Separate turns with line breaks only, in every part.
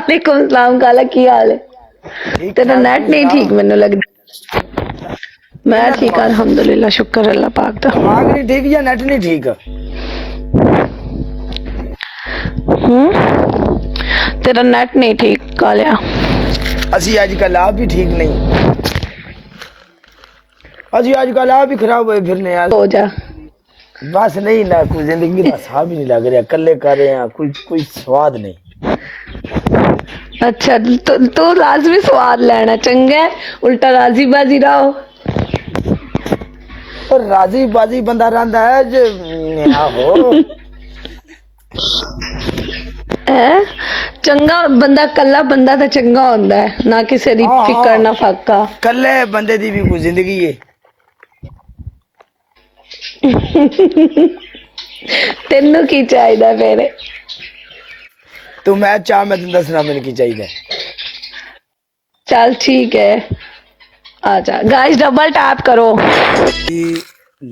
वालेकुम सलाम काला की हाल है?
ठीक
तेरा
ठाक
नेट
तू
नहीं
सुना
ठीक मैनू लगदा। मैं
तेरा
ठीक अल्हम्दुलिल्लाह शुक्र अल्लाह पाक दा।
दिमाग नहीं ठीक या नेट नहीं ठीक?
तेरा नेट नहीं ठीक कालिया।
असी आजकल आप भी ठीक नहीं, असी आजकल आप भी खराब हुए फिरने यार।
हो जा
बस नहीं ना, कोई जिंदगी का साथ भी नहीं लग रहा, कल्ले कर रहे हैं, कोई कोई स्वाद नहीं।
अच्छा तू लाजमी स्वाद लेना चंगा है, उल्टा राजी बाजी रहो।
और राजी बाजी बंदा रहता है जो आहो
है चंगा बंदा, कल्ला बंदा तो चंगा होंदा है ना, किसी दी फिकर ना फाका।
कल्ले बंदे दी भी कोई जिंदगी है।
तेनू की चाहिदा फिर?
तू मैं चाह मैं तेन दसना मैंने की चाहिए।
चल ठीक है आजा गाइस डबल टैप करो।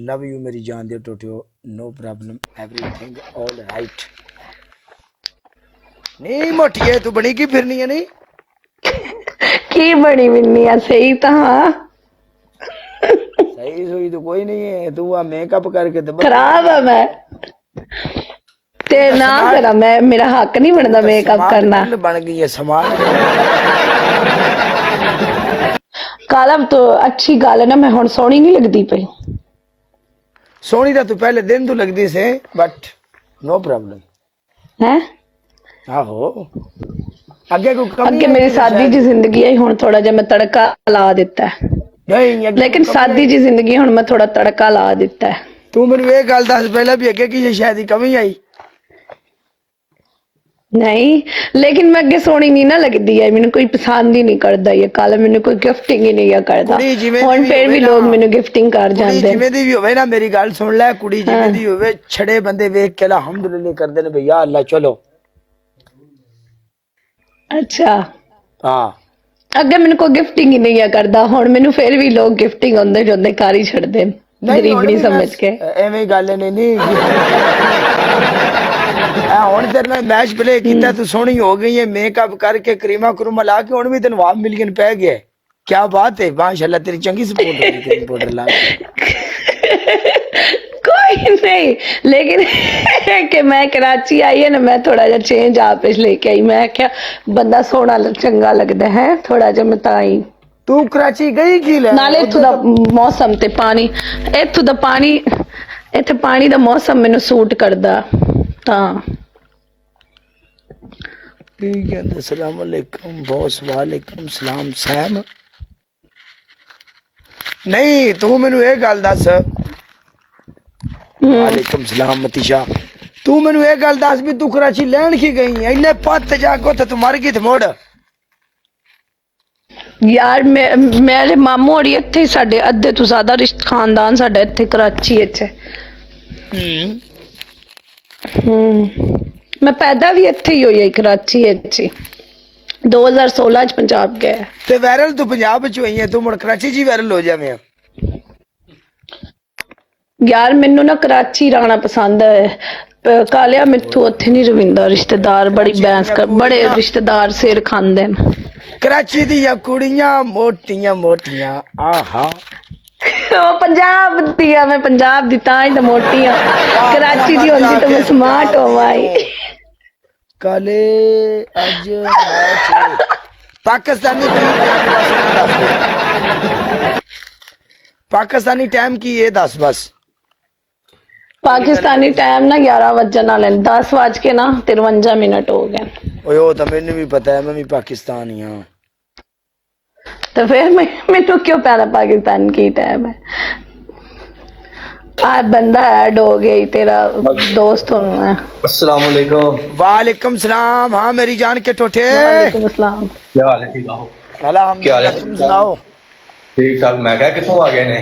लव यू मेरी जान दे टोटियो, no problem everything all right. नहीं मोटिए तू बनी की फिरनी है नहीं?
की बड़ी मिलनी है सही तो हाँ।
सही सुई तो कोई नहीं है, तू आ मेकअप करके तो
खराब है मैं ते ना करा, मैं मेरा हक नहीं बनता मेकअप करना।
बन गई है समाज।
काला तो अच्छी गल है ना, मैं हुन सोहनी नहीं लगदी पई।
सोनी तो तू पहले दिन तो लगदी से, बट नो प्रॉब्लम
है।
आहो अगे को कमी
अगे मेरी सादी जी जिंदगी है, हुन थोड़ा जिहा मैं तड़का ला दिता है।
नहीं
लेकिन सादी जी जिंदगी हुन मैं थोड़ा तड़का ला दिता है।
तू मेनू ये गल दस पहले भी अगे की शायद कमी आई?
नहीं लेकिन मैं अगे सोहनी नहीं ना लगदी है, मैनू कोई पसंद ही नहीं करदा ये काला, मैनू कोई गिफ्टिंग ही नहीं करदा। हुन फिर भी लोग मैनू गिफ्टिंग कर जांदे।
जिवें दी भी होवे ना, मेरी गल सुन ले, कुड़ी जिवें दी होवे, छड़े बंदे वेख के अल्हम्दुलिल्लाह करदे ने भैया अल्लाह चलो।
अच्छा
हां
अगे मैनू कोई गिफ्टिंग ही नहीं करदा, हुन मैनू फिर भी लोग गिफ्टिंग होंदे जोंदे कर ही छड़दे गरीबनी समझ के।
एवें गल नहीं हुन तेरे नाल मैच प्ले कीता, तू सोहनी हो गई है, मेकअप करके क्रीमा क्रूमा ला के हुन भी तेन 1 मिलियन पै गया। क्या बात है, माशाल्लाह तेरी चंगी सपोर्ट हो गई पाउडर ला के।
कोई नहीं, लेकिन कि मैं कराची आई है ना, मैं थोड़ा जा चेंज आप लेके आई। मैं क्या बंदा सोहना चंगा लगदा है थोड़ा जा, मैं ताई।
तू कराची गई की ले?
नाले इत्थों दा मौसम ते पानी, इत्थों दा पानी, इत्थे पानी दा मौसम मैनू सूट करदा तां।
ठीक है, अस्सलाम वालेकुम बॉस। वालेकुम सलाम सैम। नहीं तू मैनू ये गल दस, वालेकुम सलाम मतीशा, तू मैनू ये गल दस भी तू कराची लैन की गई है? इन्ने पत्त जाके उत्थे तू मर गई थे मुड़?
यार मेरे मामू होरी इत्थे ही, साडे अद्धे तो ज्यादा रिश्ता खानदान साडा इत्थे कराची विच है। मैं पैदा भी इत्थे ही होई है कराची विच ही। 2016 च पंजाब गया
ते वायरल तू पंजाब विच होई है, तू मुड़ कराची च वायरल हो जावे?
यार मैनू ना कराची रहना पसंद है कालिया, मैथू उत्थे नहीं रविंदा। रिश्तेदार बड़ी बैंस कर, बड़े रिश्तेदार सिर खांदे न।
कराची दियां कुड़ियां मोटियां मोटियां आहा।
पंजाब दिया, मैं पंजाब दी तां ही तो मोटी हां, कराची दी होंदी तो मैं स्मार्ट होवाई।
काले अज मैच पाकिस्तानी पाकिस्तानी टाइम की ये दस बस।
पाकिस्तानी टाइम ना 11 वजन वाले 10 बज के ना 53 मिनट हो गए।
ओए ओ तो मैंने भी पता है, मैं भी पाकिस्तानी हां।
तो फिर मैनू क्यों पता पाकिस्तान की टाइम है? आज बंदा ऐड हो गया तेरा दोस्त हूँ।
अस्सलाम वालेकुम।
वालेकुम सलाम। हाँ मेरी जान के टोटे।
वालेकुम अस्सलाम।
क्या हाल है? ठीक हो?
अल्हम्दुलिल्लाह, तुम सुनाओ?
ठीक ठाक। मैं क्या कितों आ गए ने?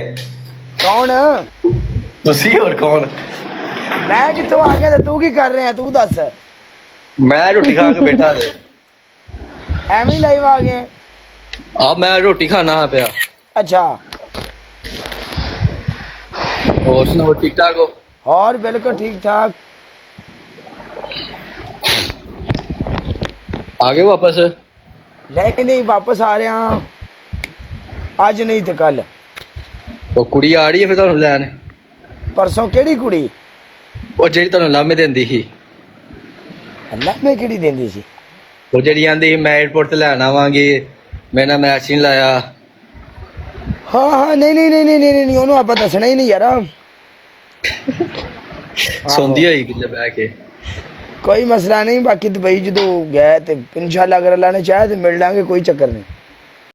कौन?
तुसी और कौन?
मैं कितों आ गया, तू की कर रहे हैं तू दस?
मैं रोटी खा के बैठा थे।
एवं ही लाइव आ गए?
अब मैं रोटी खाना है पिया।
अच्छा
और सुनाओ, ठीक ठाक हो?
और बिल्कुल ठीक ठाक।
ਆ ਗਏ ਵਾਪਸ?
ਲੈ ਕੇ ਨਹੀਂ ਵਾਪਸ ਆ ਰਿਹਾ, ਅੱਜ ਨਹੀਂ ਤੇ ਕੱਲ।
ਉਹ ਕੁੜੀ ਆ ਰਹੀ ਹੈ ਫਿਰ ਤੁਹਾਨੂੰ ਲੈਣ?
ਪਰਸੋਂ ਕਿਹੜੀ ਕੁੜੀ?
ਉਹ ਜਿਹੜੀ ਤੁਹਾਨੂੰ ਲਾਮੇ ਦਿੰਦੀ ਸੀ,
ਅੱਲਾ ਮੈਂ ਕਿਹੜੀ ਦਿੰਦੀ ਸੀ?
ਉਹ ਜਿਹੜੀ ਆਂਦੀ ਸੀ ਮੈਂ 에어ਪੋਰਟ ਤੇ ਲੈਣ ਆਵਾਂਗੀ, ਮੈਂ ਨਾ ਮੈਚ ਨਹੀਂ ਲਾਇਆ।
ਹਾਂ ਹਾਂ ਨਹੀਂ ਨਹੀਂ ਨਹੀਂ ਨਹੀਂ ਨਹੀਂ ਨਹੀਂ, ਉਹਨੂੰ ਆਪਾਂ ਦੱਸਣਾ ਹੀ ਨਹੀਂ ਯਾਰ।
ਸੌਂਦੀ ਹੋਈ ਕਿਤੇ ਬਹਿ ਕੇ।
ਕੋਈ ਮਸਲਾ ਨਹੀਂ, ਬਾਕੀ ਦੁਬਈ ਜਦੋਂ ਗਏ ਤੇ ਇਨਸ਼ਾਅੱਲਾ ਅਗਰ ਅੱਲਾ ਨੇ ਚਾਹਿਆ ਤੇ ਮਿਲ ਲਾਂਗੇ, ਕੋਈ ਚੱਕਰ ਨਹੀਂ।